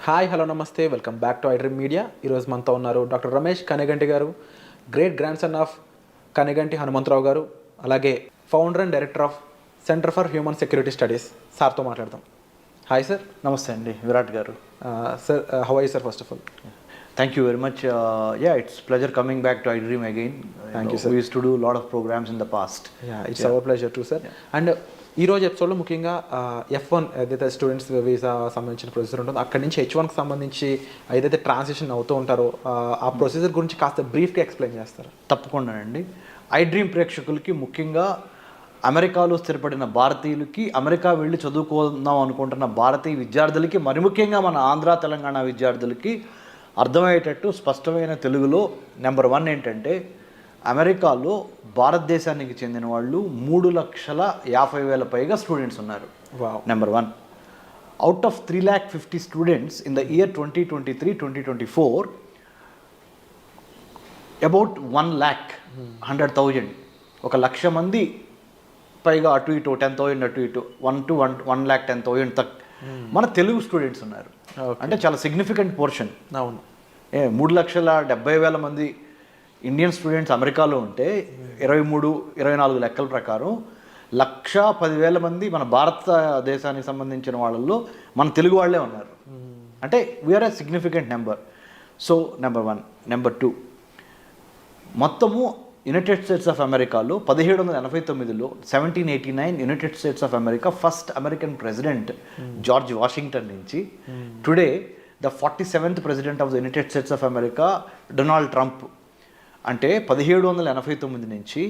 Hi hello నమస్తే welcome back to iDream Media. ఈరోజు మనతో ఉన్నారు డాక్టర్ రమేష్ కనిగంటి గారు, great grandson of Kaniganti Hanumantharao గారు, అలాగే founder and director of centre for human security studies. సార్తో మాట్లాడదాం. Hi sir. నమస్తే అండి విరాట్ గారు. Sir how are you sir first of all? Thank you very much. It's pleasure coming back to iDream again. Thank you, sir. We used to do a lot of programs in the past. It's our pleasure to sir. And ఈరోజు ఎపిసోడ్లో ముఖ్యంగా F1 ఏదైతే students visa సంబంధించిన procedure ఉంటుందో అక్కడి నుంచి H1కి సంబంధించి ఏదైతే ట్రాన్సిషన్ అవుతూ ఉంటారో ఆ ప్రొసీజర్ గురించి కాస్త బ్రీఫ్గా ఎక్స్ప్లెయిన్ చేస్తారు. తప్పకుండానండి. iDream ప్రేక్షకులకి, ముఖ్యంగా అమెరికాలో స్థిరపడిన భారతీయులకి, అమెరికా వెళ్ళి చదువుకుందాం అనుకుంటున్న భారతీయ విద్యార్థులకి, మరి ముఖ్యంగా మన ఆంధ్ర తెలంగాణ విద్యార్థులకి అర్థమయ్యేటట్టు స్పష్టమైన తెలుగులో నెంబర్ 1 ఏంటంటే, అమెరికాలో భారతదేశానికి చెందిన వాళ్ళు 3,50,000 పైగా స్టూడెంట్స్ ఉన్నారు. Number 1. Out of 3,50,000 students in the year 2023-2024, about 1,100,000, 1,00,000 మంది పైగా అటు ఇటు 10,000 అటు ఇటు 1,10,000 తక్ మన తెలుగు స్టూడెంట్స్ ఉన్నారు. అంటే చాలా సిగ్నిఫికెంట్ పోర్షన్. అవును. 3,70,000 మంది ఇండియన్ స్టూడెంట్స్ అమెరికాలో ఉంటే 23-24 లెక్కల ప్రకారం 1,10,000 మంది మన భారతదేశానికి సంబంధించిన వాళ్ళల్లో మన తెలుగు వాళ్ళే ఉన్నారు. అంటే we're a significant number. So number 1. Number 2, మొత్తము యునైటెడ్ స్టేట్స్ ఆఫ్ అమెరికాలో 1789లో 1789 United States of America first American president George Washington నుంచి today the 47th president of the United States of America Donald Trump. అంటే 1789 నుంచి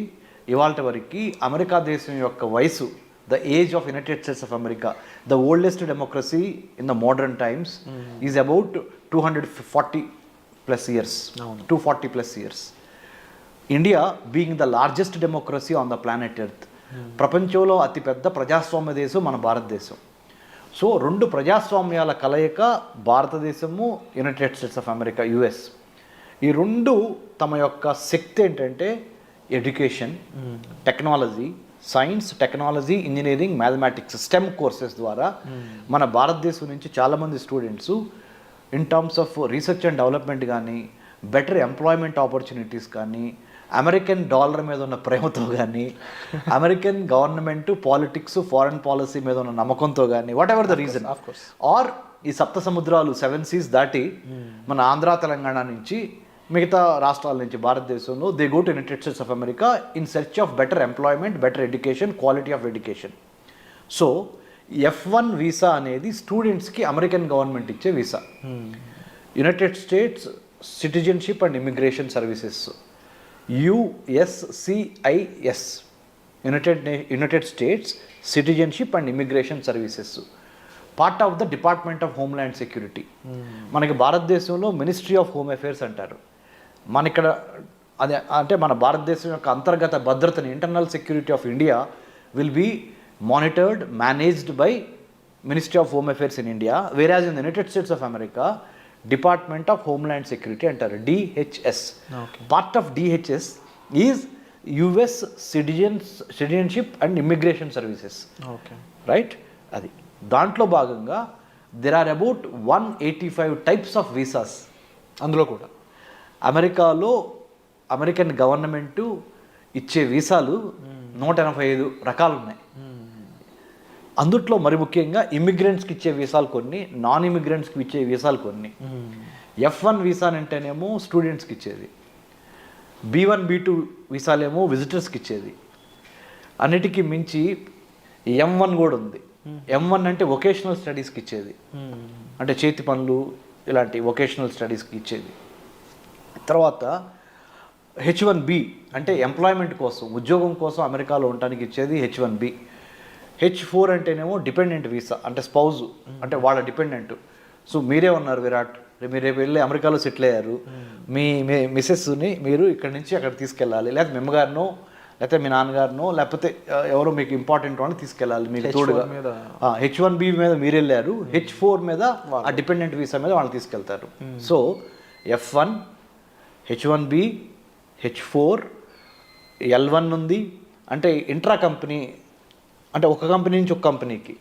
ఇవాళ వరకు America దేశం యొక్క వయసు, the age of United States of America, the oldest democracy in the modern times, is about 240+ years, 240+ years. India being the largest democracy on the planet earth, ప్రపంచంలో అతిపెద్ద ప్రజాస్వామ్య దేశం మన భారతదేశం. సో 2 ప్రజాస్వామ్యాల కలయిక భారతదేశము, United States of America, US. ఈ 2 తమ యొక్క శక్తి ఏంటంటే education, technology, science, technology, engineering, mathematics, STEM courses ద్వారా మన భారతదేశం నుంచి చాలామంది students in terms of research and development కానీ, బెటర్ ఎంప్లాయ్మెంట్ ఆపర్చునిటీస్ కానీ, అమెరికన్ డాలర్ మీద ఉన్న ప్రేమతో కానీ, American government, politics, foreign policy మీద ఉన్న నమ్మకంతో కానీ, whatever the reason, or ఈ సప్త సముద్రాలు 7 seas దాటి మన ఆంధ్ర తెలంగాణ నుంచి మిగతా రాష్ట్రాల నుంచి భారతదేశంలో they go to United States of America in search of better employment, better education, quality of education. So F1 visa అనేది స్టూడెంట్స్కి అమెరికన్ గవర్నమెంట్ ఇచ్చే visa. United states citizenship and immigration services, USCIS, United states citizenship and immigration services, part of the department of homeland security. మనకి భారతదేశంలో ministry of home affairs అంటారు. మన ఇక్కడ అదే అంటే మన భారతదేశం యొక్క అంతర్గత భద్రతని, internal security of India will be monitored, managed by ministry of home affairs in India. Whereas in the United States of America department of homeland security అంటారు, DHS. Part of DHS is US citizenship and immigration services. Right. అది దాంట్లో భాగంగా there are about 185 types of visas. అందులో కూడా అమెరికాలో American government ఇచ్చే వీసాలు 185 రకాలు ఉన్నాయి. అందుట్లో మరి ముఖ్యంగా ఇమిగ్రెంట్స్కి ఇచ్చే వీసాలు కొన్ని, నాన్ ఇమిగ్రెంట్స్కి ఇచ్చే వీసాలు కొన్ని. F1 వీసా అంటేనేమో స్టూడెంట్స్కి ఇచ్చేది, B1, B2 వీసాలేమో విజిటర్స్కి ఇచ్చేది. అన్నిటికీ మించి M1 కూడా ఉంది. M1 అంటే వొకేషనల్ స్టడీస్కి ఇచ్చేది, అంటే చేతి పనులు ఇలాంటి వొకేషనల్ స్టడీస్కి ఇచ్చేది. తర్వాత H1B అంటే ఎంప్లాయ్మెంట్ కోసం, ఉద్యోగం కోసం అమెరికాలో ఉండటానికి ఇచ్చేది H1B. H4 అంటేనేమో డిపెండెంట్ వీసా, అంటే స్పౌజ్, అంటే వాళ్ళ డిపెండెంట్. సో మీరే ఉన్నారు విరాట్, మీరు రేపు వెళ్ళి అమెరికాలో సెటిల్ అయ్యారు, మీ మిసెస్ని మీరు ఇక్కడి నుంచి అక్కడ తీసుకెళ్ళాలి, లేకపోతే మీ అమ్మగారినో, లేకపోతే మీ నాన్నగారినో, లేకపోతే ఎవరో మీకు ఇంపార్టెంట్ వాళ్ళని తీసుకెళ్ళాలి మీకు తోడుగా. H1B మీద మీరు వెళ్ళారు, H4 మీద ఆ డిపెండెంట్ వీసా మీద వాళ్ళు తీసుకెళ్తారు. So F1, H1B, H4, L1 ఉంది, అంటే ఇంట్రా కంపెనీ, అంటే ఒక కంపెనీ నుంచి ఒక కంపెనీకి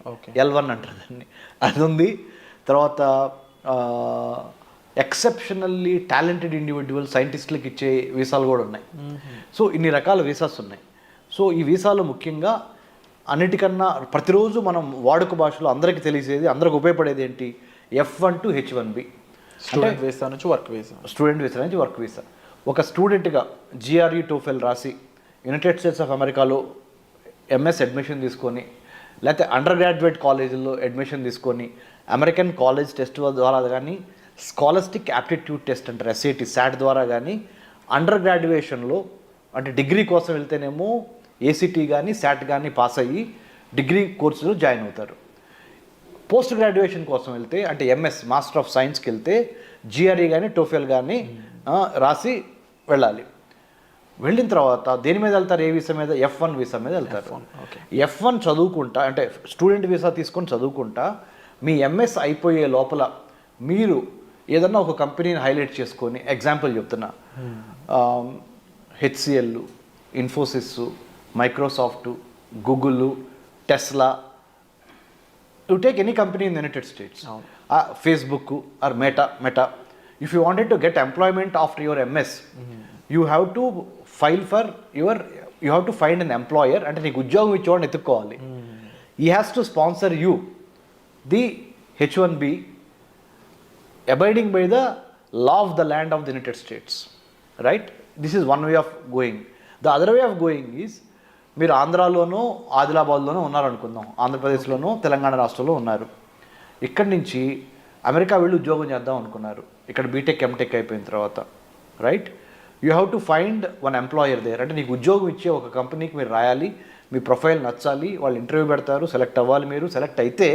L1 అంటారు దాన్ని, అది ఉంది. తర్వాత ఎక్సెప్షనల్లీ టాలెంటెడ్ ఇండివిజువల్ సైంటిస్టులకు ఇచ్చే వీసాలు కూడా ఉన్నాయి. సో ఇన్ని రకాల వీసాస్ ఉన్నాయి. సో ఈ వీసాలు ముఖ్యంగా అన్నిటికన్నా ప్రతిరోజు మనం వాడుక భాషలో అందరికీ తెలిసేది, అందరికి ఉపయోగపడేది ఏంటి? F1 to H1B, student visa నుంచి వర్క్ వీసా. స్టూడెంట్ వీసా నుంచి వర్క్ వీసా. ఒక స్టూడెంట్గా GRE టోఫెల్ రాసి యునైటెడ్ స్టేట్స్ ఆఫ్ అమెరికాలో MS అడ్మిషన్ తీసుకొని, లేకపోతే అండర్ గ్రాడ్యుయేట్ కాలేజీల్లో అడ్మిషన్ తీసుకొని, అమెరికన్ కాలేజ్ టెస్ట్ ద్వారా కానీ, స్కాలస్టిక్ యాప్టిట్యూడ్ టెస్ట్ అంటారు SAT SAT ద్వారా కానీ, అండర్ గ్రాడ్యుయేషన్లో అంటే డిగ్రీ కోసం వెళ్తేనేమో ACT కానీ SAT కానీ పాస్ అయ్యి డిగ్రీ కోర్సులో జాయిన్ అవుతారు. పోస్ట్ గ్రాడ్యుయేషన్ కోసం వెళ్తే అంటే MS మాస్టర్ ఆఫ్ సైన్స్కి వెళ్తే GRE కానీ టోఫెల్ కానీ రాసి వెళ్ళాలి. వెళ్ళిన తర్వాత దేని మీద వెళ్తారు? ఏ వీసా మీద? F1 వీసా మీద వెళ్తారు. F1 చదువుకుంటా అంటే స్టూడెంట్ వీసా తీసుకొని చదువుకుంటా మీ MS అయిపోయే లోపల మీరు ఏదన్నా ఒక కంపెనీని హైలైట్ చేసుకొని, ఎగ్జాంపుల్ చెప్తున్నా, HCL, Infosys, Microsoft, Google, Tesla, you take any company in United states, Facebook are meta, if you wanted to get employment after your MS, you have to file for you have to find an employer. అంటే నీకు ఉద్యోగం ఇచ్చేవాడిని ఎత్తుక్కోవాలి. ఈ has to sponsor you the H1B abiding by the law of the land of the United States, right? This is one way of going. The other way of going is, మీరు ఆంధ్రాలోనో ఆదిలాబాద్లోనో ఉన్నారనుకుందాం, ఆంధ్రప్రదేశ్లోనో తెలంగాణ రాష్ట్రంలో ఉన్నారు. ఇక్కడి నుంచి అమెరికా వెళ్ళి ఉద్యోగం చేద్దాం అనుకున్నారు. ఇక్కడ బీటెక్ ఎంటెక్ అయిపోయిన తర్వాత, right? You have to find one employer there. అంటే నీకు ఉద్యోగం ఇచ్చే ఒక కంపెనీకి మీరు రాయాలి, మీ ప్రొఫైల్ నచ్చాలి, వాళ్ళు ఇంటర్వ్యూ పెడతారు, సెలెక్ట్ అవ్వాలి. మీరు సెలెక్ట్ అయితే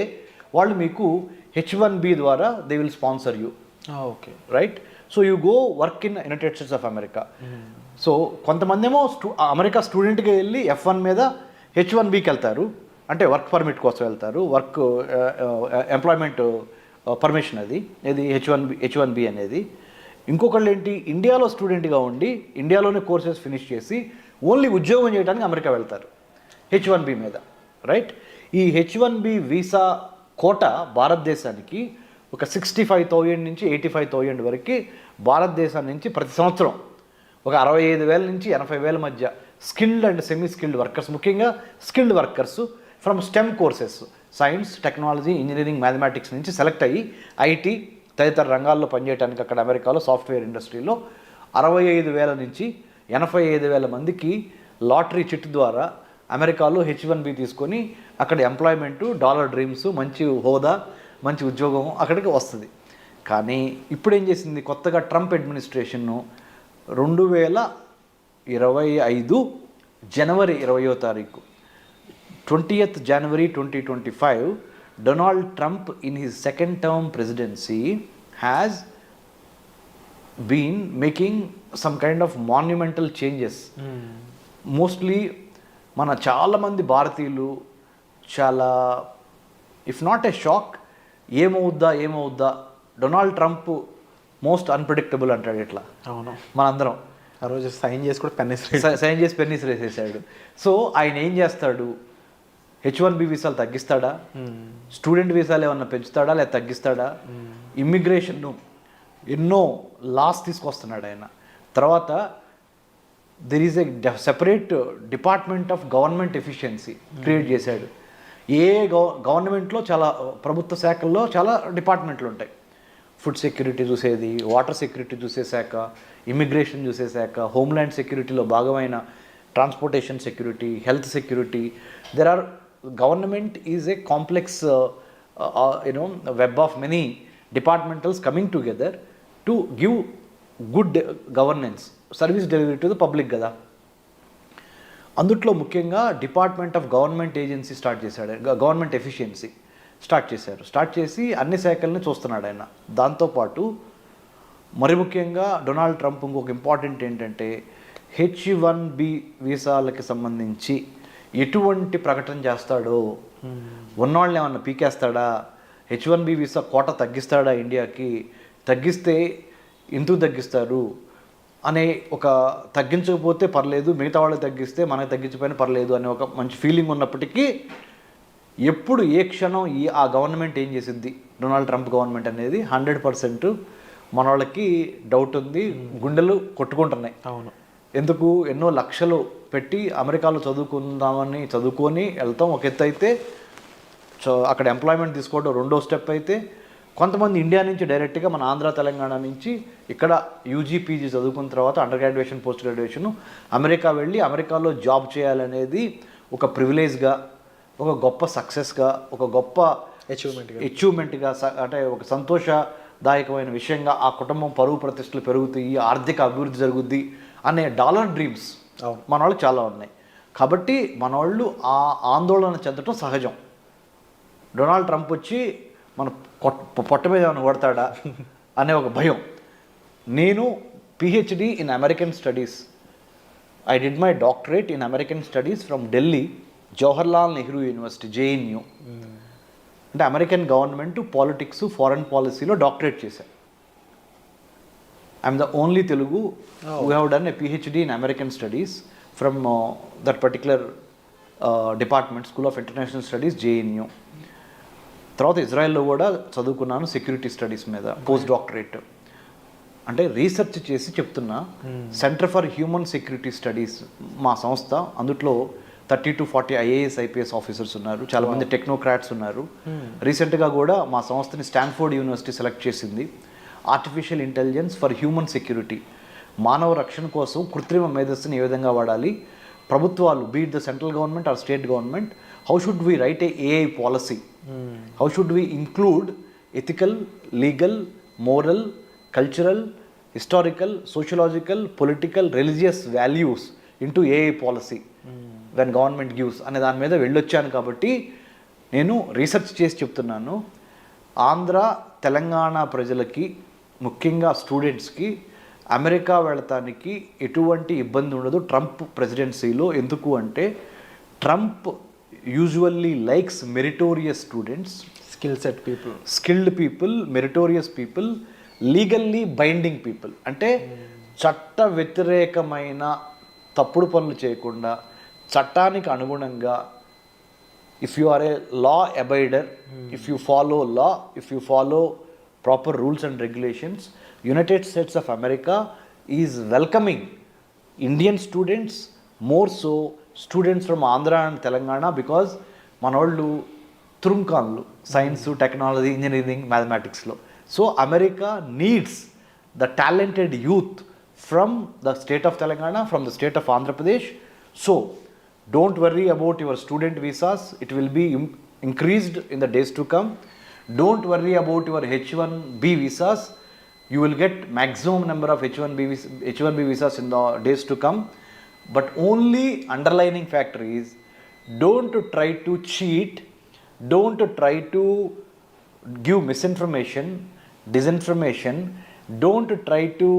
వాళ్ళు మీకు H1B ద్వారా they will sponsor you. Okay, right? So you go work in United States of America. So కొంతమంది ఏమో అమెరికా స్టూడెంట్గా వెళ్ళి F1 మీద H1Bకి వెళ్తారు, అంటే వర్క్ పర్మిట్ కోసం వెళ్తారు, వర్క్ ఎంప్లాయ్మెంట్ పర్మిషన్ అది H1B అనేది. ఇంకొకళ్ళు ఏంటి, ఇండియాలో స్టూడెంట్గా ఉండి ఇండియాలోనే కోర్సెస్ ఫినిష్ చేసి ఓన్లీ ఉద్యోగం చేయడానికి అమెరికా వెళ్తారు H1B మీద, రైట్? ఈ H1B వీసా కోట భారతదేశానికి ఒక 65,000 నుంచి 85,000 వరకు భారతదేశం నుంచి ప్రతి సంవత్సరం ఒక 65,000 నుంచి 80,000 మధ్య skilled and semi skilled workers, ముఖ్యంగా skilled workers from STEM courses, science, technology, engineering, mathematics నుంచి సెలెక్ట్ అయ్యి IT తదితర రంగాల్లో పనిచేయడానికి అక్కడ అమెరికాలో సాఫ్ట్వేర్ ఇండస్ట్రీలో 65,000 నుంచి 85,000 మందికి లాటరీ చిట్ ద్వారా అమెరికాలో H1B తీసుకొని అక్కడ ఎంప్లాయ్మెంటు, డాలర్ డ్రీమ్స్, మంచి హోదా, మంచి ఉద్యోగం అక్కడికి వస్తుంది. కానీ ఇప్పుడు ఏం చేసింది కొత్తగా ట్రంప్ అడ్మినిస్ట్రేషన్ను 2025 జనవరి 20వ తారీఖు 20th January 2025 Donald Trump in his second term presidency has been making some kind of monumental changes. Mostly మన చాలామంది భారతీయులు చాలా, ఇఫ్ నాట్ ఏ షాక్, ఏమవుద్దా డొనాల్డ్ ట్రంప్ మోస్ట్ అన్ప్రెడిక్టబుల్ అంటాడు ఇట్లా. అవును, మనందరం ఆ రోజు సైన్ చేసి కూడా సైన్ చేసి పెన్నీస్ వేసేసాడు. సో ఆయన ఏం చేస్తాడు? H1B వీసాలు తగ్గిస్తాడా? స్టూడెంట్ వీసాలు ఏమన్నా పెంచుతాడా లేదా తగ్గిస్తాడా? ఇమ్మిగ్రేషన్ను ఎన్నో లాస్ తీసుకొస్తున్నాడు ఆయన. తర్వాత there is a separate department of government efficiency create చేశాడు. గవర్నమెంట్లో చాలా ప్రభుత్వ శాఖల్లో చాలా డిపార్ట్మెంట్లు ఉంటాయి. ఫుడ్ సెక్యూరిటీ చూసేది, వాటర్ సెక్యూరిటీ చూసే శాఖ, ఇమిగ్రేషన్ చూసే శాఖ, హోమ్ల్యాండ్ సెక్యూరిటీలో భాగమైన transportation security, health security. There are government is a complex web of many departmentals coming together to give good governance, service delivery to the public కదా. అందుట్లో ముఖ్యంగా department of government agency start చేశాడు, government efficiency start చేసి అన్ని శాఖల్ని చూస్తున్నాడు ఆయన. దాంతోపాటు మరి ముఖ్యంగా డొనాల్డ్ ట్రంప్ ఇంకొక ఇంపార్టెంట్ ఏంటంటే H1B వీసాలకి సంబంధించి ఎటువంటి ప్రకటన చేస్తాడో, ఉన్నవాళ్ళని ఏమన్నా పీకేస్తాడా, H1B వీసా కోట తగ్గిస్తాడా ఇండియాకి, తగ్గిస్తే ఎందుకు తగ్గిస్తారు అనే ఒక, తగ్గించకపోతే పర్లేదు, మిగతా వాళ్ళకి తగ్గిస్తే మనకు తగ్గించకపోయినా పర్లేదు అనే ఒక మంచి ఫీలింగ్ ఉన్నప్పటికీ ఎప్పుడు ఏ క్షణం ఆ గవర్నమెంట్ ఏం చేసిద్ది, డొనాల్డ్ ట్రంప్ గవర్నమెంట్ అనేది 100% మన వాళ్ళకి డౌట్ ఉంది, గుండెలు కొట్టుకుంటున్నాయి. అవును. ఎందుకు ఎన్నో లక్షలు పెట్టి అమెరికాలో చదువుకొని వెళ్తాం ఒక ఎత్తు అయితే, అక్కడ ఎంప్లాయ్మెంట్ తీసుకోవడం రెండో స్టెప్ అయితే, కొంతమంది ఇండియా నుంచి డైరెక్ట్గా మన ఆంధ్ర తెలంగాణ నుంచి ఇక్కడ యూజీ పీజీ చదువుకున్న తర్వాత under graduation post graduation America వెళ్ళి అమెరికాలో జాబ్ చేయాలనేది ఒక ప్రివిలేజ్గా, ఒక గొప్ప సక్సెస్గా, ఒక గొప్ప అచీవ్మెంట్గా, అంటే ఒక సంతోషదాయకమైన విషయంగా, ఆ కుటుంబం పరువు ప్రతిష్టలు పెరుగుతాయి, ఆర్థిక అభివృద్ధి జరుగుద్ది అనే డాలర్ డ్రీమ్స్ మన వాళ్ళు చాలా ఉన్నాయి. కాబట్టి మన వాళ్ళు ఆ ఆందోళన చెందడం సహజం. డొనాల్డ్ ట్రంప్ వచ్చి మన పొట్ట మీద ఏమైనా కొడతాడా అనే ఒక భయం. నేను PhD in American studies, I did my doctorate in American studies from Delhi Jawaharlal Nehru university JNU. అంటే అమెరికన్ గవర్నమెంట్ పాలిటిక్స్ ఫారెన్ పాలసీలో డాక్టరేట్ చేశాను. I'm the only Telugu who have done a PhD in American studies from that particular department, School of International Studies, JNU. తర్వాత ఇజ్రాయెల్లో కూడా చదువుకున్నాను security studies మీద post doctorate. అంటే research చేసి చెప్తున్నా. Centre for human security studies మా సంస్థ, అందులో 30 to 40 IAS IPS ఆఫీసర్స్ ఉన్నారు, చాలామంది టెక్నోక్రాట్స్ ఉన్నారు. రీసెంట్గా కూడా మా సంస్థని స్టాన్ఫోర్డ్ యూనివర్సిటీ సెలెక్ట్ చేసింది. Artificial intelligence for human security, మానవ రక్షణ కోసం కృత్రిమ మేధస్సుని ఏ విధంగా వాడాలి, ప్రభుత్వాలు beat the central government or state government, how should we write A AI policy, how should we include ethical, legal, moral, cultural, historical, sociological, political, religious values into AI policy when government gives అనే దాని మీద వెళ్ళొచ్చాను. కాబట్టి నేను research చేసి చెప్తున్నాను, ఆంధ్ర తెలంగాణ ప్రజలకి ముఖ్యంగా స్టూడెంట్స్కి అమెరికా వెళతానికి ఎటువంటి ఇబ్బంది ఉండదు ట్రంప్ ప్రెసిడెన్సీలో. ఎందుకు అంటే Trump usually likes meritorious students, skilled people, meritorious people, legally binding people. అంటే చట్ట వ్యతిరేకమైన తప్పుడు పనులు చేయకుండా చట్టానికి అనుగుణంగా, if you are a law abider, if you follow law, if you follow proper rules and regulations, United States of America is welcoming Indian students, more so students from Andhra and Telangana, because మనోళ్ళు తురుంకాన్లు science, technology, engineering, మ్యాథమెటిక్స్లో. So America needs the talented youth from the state of Telangana, from the state of Andhra Pradesh. So don't worry about your student visas, it will be increased in the days to come. Don't worry about your H1B visas. You will get maximum number of H1B visas in the days to come. But only underlining factor is, don't try to cheat, don't try to give misinformation, disinformation, don't try to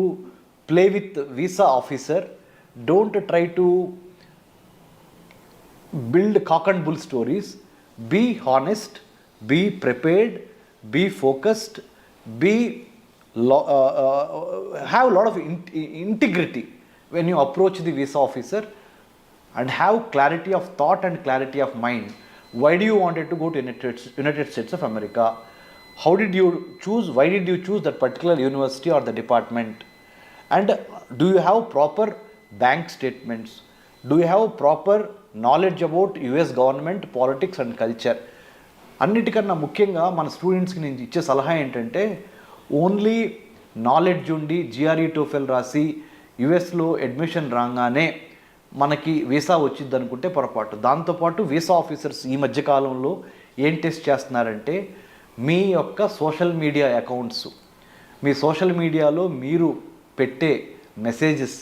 play with visa officer, don't try to build cock and bull stories. Be honest, be prepared, be focused, have a lot of integrity when you approach the visa officer, and have clarity of thought and clarity of mind. Why do you wanted to go to United States of America? How did you choose? Why did you choose that particular university or the department? And do you have proper bank statements? Do you have proper knowledge about US government, politics and culture? అన్నిటికన్నా ముఖ్యంగా మన స్టూడెంట్స్కి నేను ఇచ్చే సలహా ఏంటంటే, only knowledge ఉండి GRE TOEFL రాసి యుఎస్లో అడ్మిషన్ రాగానే మనకి వీసా వచ్చింది అనుకుంటే పొరపాటు. దాంతోపాటు వీసా ఆఫీసర్స్ ఈ మధ్యకాలంలో ఏం టెస్ట్ చేస్తున్నారంటే, మీ యొక్క సోషల్ మీడియా అకౌంట్స్, మీ సోషల్ మీడియాలో మీరు పెట్టే మెసేజెస్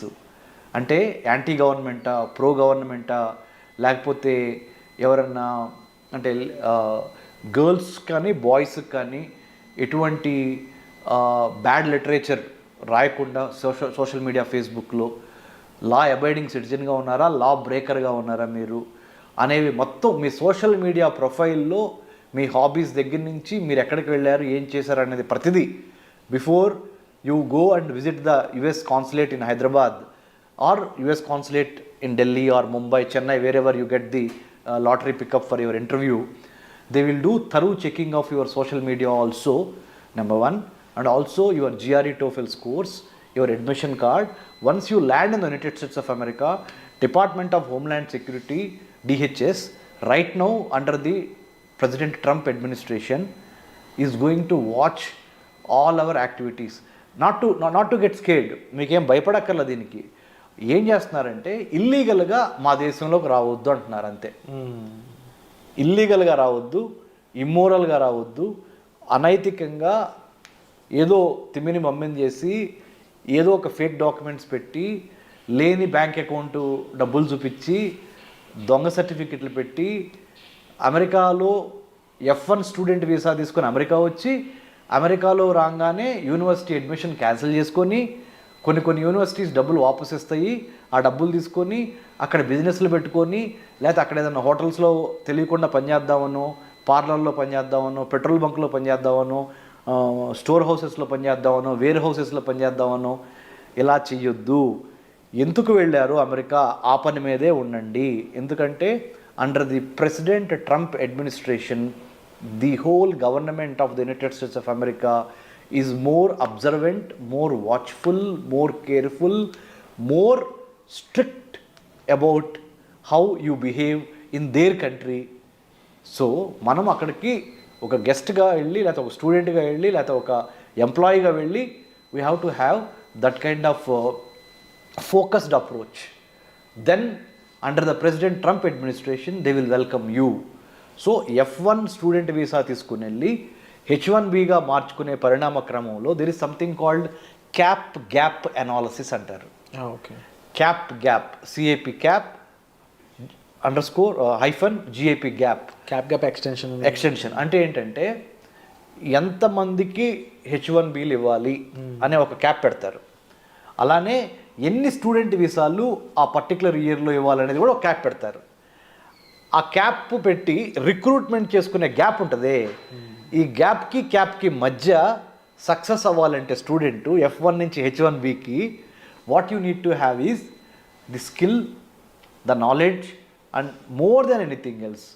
అంటే యాంటీ గవర్నమెంటా, ప్రో గవర్నమెంటా, లేకపోతే ఎవరన్నా అంటే గర్ల్స్ కానీ బాయ్స్కి కానీ ఎటువంటి బ్యాడ్ లిటరేచర్ రాయకుండా సోషల్ మీడియా, ఫేస్బుక్లో లా అబైడింగ్ సిటిజన్గా ఉన్నారా, లా బ్రేకర్గా ఉన్నారా మీరు అనేవి మొత్తం మీ సోషల్ మీడియా ప్రొఫైల్లో మీ హాబీస్ దగ్గర నుంచి మీరు ఎక్కడికి వెళ్ళారు, ఏం చేశారు అనేది ప్రతిదీ before you go and visit the US consulate in Hyderabad or US consulate in Delhi or Mumbai, Chennai, wherever you get the lottery pickup for your interview. They will do thorough checking of your social media also, number one, and also your GRE TOEFL scores, your admission card. Once you land in the United States of America, Department of Homeland Security, DHS, right now under the President Trump administration, is going to watch all our activities. Not to get scared. మీకేం భయపడక్కర్లేదు దీనికి. ఏం చేస్తున్నారంటే ఇల్లీగల్గా మా దేశంలోకి రావద్దు అంటున్నారు అంతే. ఇల్లీగల్గా రావద్దు, ఇమ్మోరల్గా రావద్దు, అనైతికంగా ఏదో తిమ్మిని మమ్మిని చేసి ఏదో ఒక ఫేక్ డాక్యుమెంట్స్ పెట్టి లేని బ్యాంక్ అకౌంట్ డబ్బులు చూపించి దొంగ సర్టిఫికెట్లు పెట్టి అమెరికాలో F1 స్టూడెంట్ వీసా తీసుకొని అమెరికా వచ్చి అమెరికాలో రాగానే యూనివర్సిటీ అడ్మిషన్ క్యాన్సిల్ చేసుకొని కొన్ని యూనివర్సిటీస్ డబ్బులు వాపస్ ఇస్తాయి. ఆ డబ్బులు తీసుకొని అక్కడ బిజినెస్లు పెట్టుకొని లేకపోతే అక్కడ ఏదైనా హోటల్స్లో తెలియకుండా పనిచేద్దామనో, పార్లర్లో పనిచేద్దామనో, పెట్రోల్ బంక్లో పనిచేద్దామనో, స్టోర్ హౌసెస్లో పనిచేద్దామనో, వేర్ హౌసెస్లో పనిచేద్దామనో ఇలా చెయ్యొద్దు. ఎందుకు వెళ్ళారు అమెరికా? ఆ పని మీదే ఉండండి. ఎందుకంటే under the president Trump administration, the whole government of the United States of America is more observant, more watchful, more careful, more strict about how you behave in their country. So మనం అక్కడికి ఒక గెస్ట్గా వెళ్ళి లేకపోతే ఒక స్టూడెంట్గా వెళ్ళి లేకపోతే ఒక ఎంప్లాయీగా వెళ్ళి we have to have that kind of focused approach. Then under the president Trump administration they will welcome you. So F1 student visa తీసుకుని వెళ్ళి H1Bగా మార్చుకునే పరిణామ క్రమంలో there is something called cap gap analysis అంటారు. Okay. Cap gap, CAP cap _ GAP gap. Cap gap extension అంటే ఏంటంటే ఎంతమందికి H1Bలు ఇవ్వాలి అనే ఒక క్యాప్ పెడతారు. అలానే ఎన్ని స్టూడెంట్ వీసాలు ఆ పర్టికులర్ ఇయర్లో ఇవ్వాలనేది కూడా ఒక క్యాప్ పెడతారు. ఆ క్యాప్ పెట్టి రిక్రూట్మెంట్ చేసుకునే గ్యాప్ ఉంటుంది. ఈ క్యాప్కి మధ్య సక్సెస్ అవ్వాలంటే స్టూడెంట్ F1 నుంచి H1Bకి what you need to have is the skill, the knowledge and more than anything else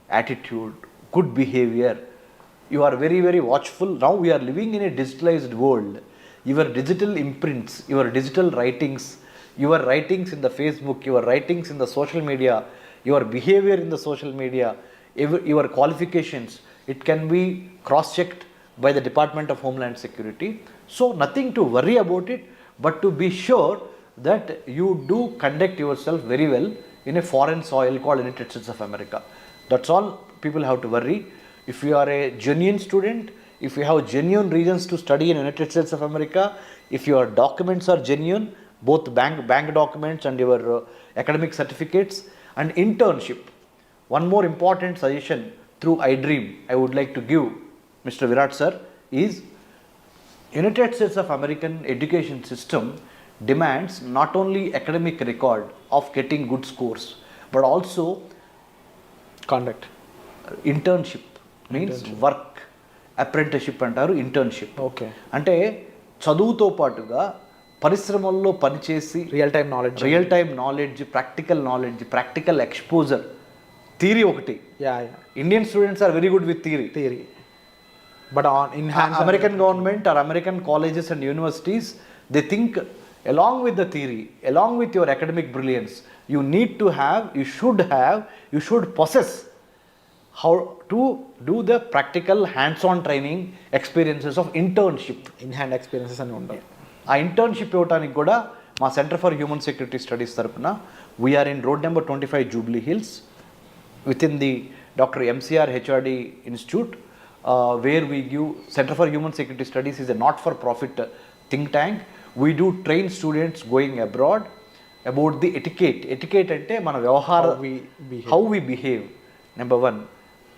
attitude, good behaviour. You are very very watchful. Now we're living in a digitalised world. Your digital imprints, your digital writings, your writings in the Facebook, your writings in the social media, your behaviour in the social media, your qualifications, it can be cross-checked by the Department of Homeland Security. So nothing to worry about it, but to be sure that you do conduct yourself very well in a foreign soil called United States of America. That's all people have to worry. If you are a genuine student, if you have genuine reasons to study in United States of America, if your documents are genuine, both bank documents and your academic certificates and internship. One more important suggestion through iDream I would like to give Mr. Virat sir is United States of American education system demands not only academic record of getting good scores but also conduct. Internship means work, apprenticeship అంటారు, internship. Okay. అంటే చదువుతో పాటుగా పరిశ్రమల్లో పనిచేసి real time knowledge, practical exposure. Theory ఒకటి, Indian students are very good with theory but in American government or American colleges and universities they think along with the theory, along with your academic brilliance, you should possess how to do the practical hands-on training experiences of internship. in-hand experiences అని ఉంటాయి. ఆ internship ఇవ్వడానికి కూడా మా centre for human security studies తరపున we're in road number 25 Jubilee Hills within the Dr. MCR HRD Institute, where we give Center for Human Security Studies is a not-for-profit think tank. We do train students going abroad about the etiquette. Etiquette ante mana vyavahara, how we behave. Number one,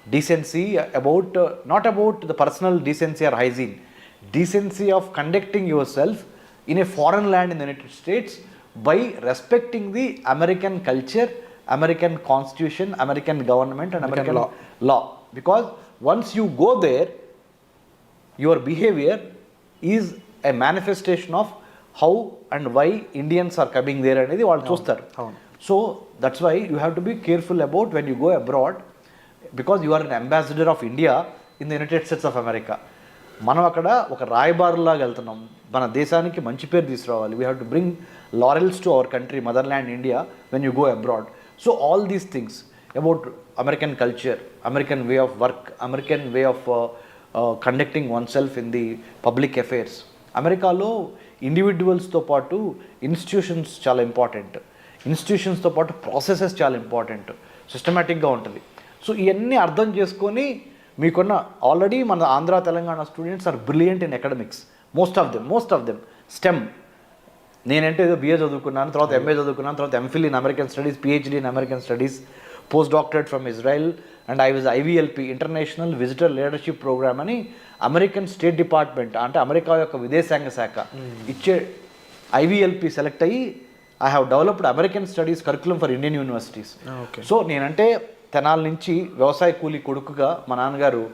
decency, about not about the personal decency or hygiene, decency of conducting yourself in a foreign land in the United States by respecting the American culture, American constitution, American government and American law. Because once you go there, your behavior is a manifestation of how and why Indians are coming there అనేది వాళ్ళు చూస్తారు. So that's why you have to be careful about when you go abroad. Because you are an ambassador of India in the United States of America. మనం అక్కడ ఒక రాయబారులాగా వెళ్తున్నాం, మన దేశానికి మంచి పేరు తీసుకురావాలి. We have to bring laurels to our country, mother land India, when you go abroad. So all these things about American culture, American way of work, American way of conducting one self in the public affairs. అమెరికాలో ఇండివిజువల్స్తో పాటు institutions చాలా important, ఇన్స్టిట్యూషన్స్తో పాటు processes చాలా important, సిస్టమేటిక్గా ఉంటుంది. So ఇవన్నీ అర్థం చేసుకొని మీకున్న ఆల్రెడీ మన Andhra Telangana students are brilliant in academics, most of them STEM. నేనంటే ఏదో బిఏ చదువుకున్నాను, తర్వాత ఎంఏ చదువుకున్నాను, తర్వాత MPhil in American studies, PhD in American studies, post doctorate from Israel, and I was IVLP International Visitor Leadership Program అని American State Department అంటే America యొక్క విదేశాంగ శాఖ ఇచ్చే IVLP సెలెక్ట్ అయ్యి I have developed American studies curriculum for Indian universities. So నేనంటే తెనాల నుంచి వ్యవసాయ కూలీ కొడుకుగా, మా నాన్నగారు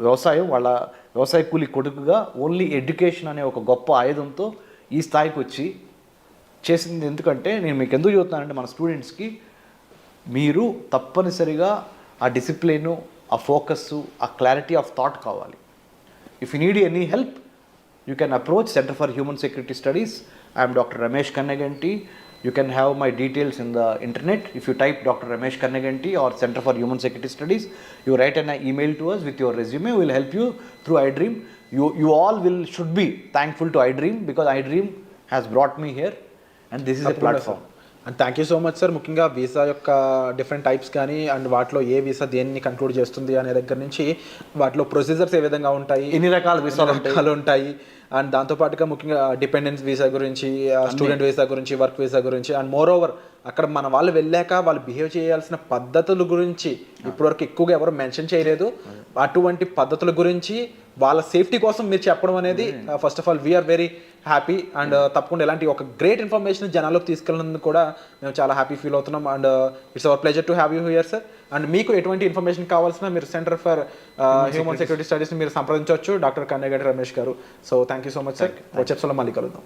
వ్యవసాయ కూలీ కొడుకుగా ఓన్లీ ఎడ్యుకేషన్ అనే ఒక గొప్ప ఆయుధంతో ఈ స్థాయికి వచ్చి చేసింది. ఎందుకంటే నేను మీకు ఎందుకు చెబుతున్నానంటే మన స్టూడెంట్స్కి మీరు తప్పనిసరిగా ఆ డిసిప్లిను, ఆ ఫోకస్సు, ఆ క్లారిటీ ఆఫ్ థాట్ కావాలి. If you need any help you can approach centre for human security studies. I'm doctor Ramesh Kanneganti. You can have my details in the internet. If you type Dr. Ramesh Kannaganti or Center for Human Security Studies, you write an email to us with your resume. We will help you through iDream. You all should be thankful to iDream because iDream has brought me here and this is a platform. And thank you so much sir. ముఖ్యంగా visa యొక్క different types కానీ and వాటిలో ఏ visa దేన్ని conclude చేస్తుంది అనే దగ్గర నుంచి వాటిలో ప్రొసీజర్స్ ఏ విధంగా ఉంటాయి, ఎన్ని రకాల వీసాలు ఉంటాయి అండ్ దాంతోపాటుగా ముఖ్యంగా డిపెండెన్స్ వీసా గురించి, స్టూడెంట్ వీసా గురించి, వర్క్ వీసా గురించి అండ్ మోర్ ఓవర్ అక్కడ మన వాళ్ళు వెళ్ళాక వాళ్ళు బిహేవ్ చేయాల్సిన పద్ధతుల గురించి ఇప్పటివరకు ఎక్కువగా ఎవరు మెన్షన్ చేయలేదు. అటువంటి పద్ధతుల గురించి వాళ్ళ సేఫ్టీ కోసం మీరు చెప్పడం అనేది first of all we are very happy. And తప్పకుండా ఇలాంటి ఒక గ్రేట్ ఇన్ఫర్మేషన్ జనాల్లోకి తీసుకెళ్ళినందుకు కూడా మేము చాలా హ్యాపీ ఫీల్ అవుతున్నాం. And it's our pleasure to have you here sir. And మీకు ఎటువంటి ఇన్ఫర్మేషన్ కావాల్సిన మీరు సెంటర్ ఫర్ హ్యూమన్ సెక్యూరిటీ స్టడీస్ని మీరు సంప్రదించవచ్చు డాక్టర్ కన్నెగంటి రమేష్ గారు. So thank you so much sir. వచ్చే ఎపిసోడ్లో మళ్ళీ కలుద్దాం.